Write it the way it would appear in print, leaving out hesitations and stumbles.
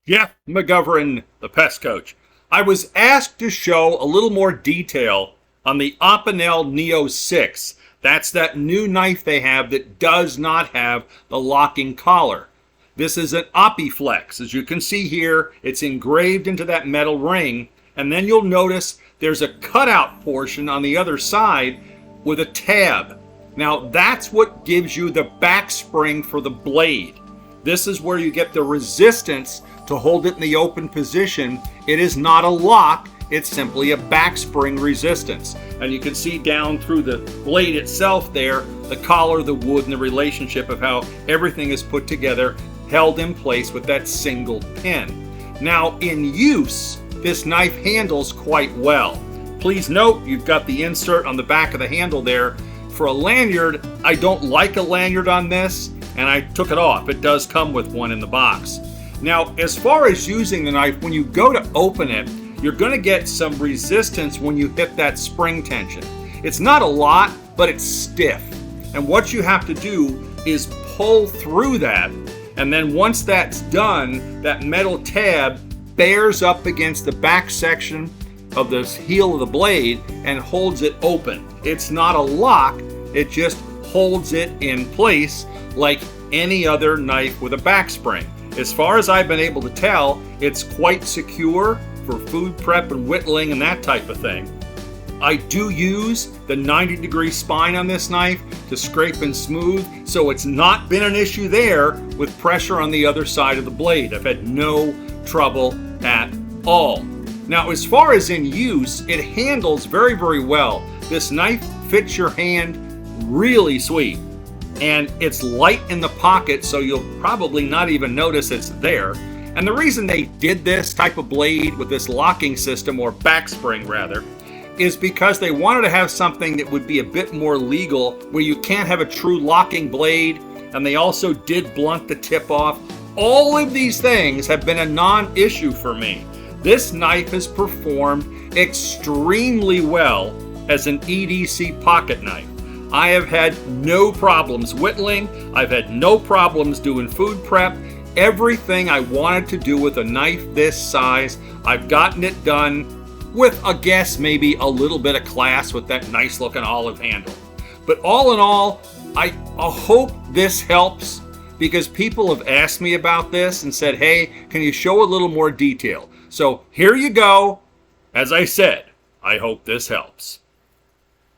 Jeff McGovern, the pest coach. I was asked to show a little more detail on the Opinel neo6. That's that new knife they have that does not have the locking collar. This is an Opiflex. As you can see here, it's engraved into that metal ring, and then you'll notice there's a cutout portion on the other side with a tab. Now that's what gives you the back spring for the blade. This is where you get the resistance to hold it in the open position. It is not a lock, it's simply a back spring resistance. And you can see down through the blade itself there, the collar, the wood, and the relationship of how everything is put together, held in place with that single pin. Now in use, this knife handles quite well. Please note, you've got the insert on the back of the handle there. For a lanyard, I don't like a lanyard on this, and I took it off. It does come with one in the box. Now, as far as using the knife, when you go to open it, you're going to get some resistance when you hit that spring tension. It's not a lot, but it's stiff. And what you have to do is pull through that, and then once that's done, that metal tab bears up against the back section of the heel of the blade and holds it open. It's not a lock, it just holds it in place like any other knife with a back spring. As far as I've been able to tell, it's quite secure for food prep and whittling and that type of thing. I do use the 90-degree spine on this knife to scrape and smooth, so it's not been an issue there with pressure on the other side of the blade. I've had no trouble at all. Now, as far as in use, it handles very, very well. This knife fits your hand really sweet, and it's light in the pocket, so you'll probably not even notice it's there. And the reason they did this type of blade with this locking system, or back spring rather, is because they wanted to have something that would be a bit more legal, where you can't have a true locking blade, and they also did blunt the tip off. All of these things have been a non-issue for me. This knife has performed extremely well as an EDC pocket knife. I have had no problems whittling. I've had no problems doing food prep. Everything I wanted to do with a knife this size, I've gotten it done with, I guess, maybe a little bit of class with that nice looking olive handle. But all in all, I hope this helps, because people have asked me about this and said, hey, can you show a little more detail? So here you go. As I said, I hope this helps.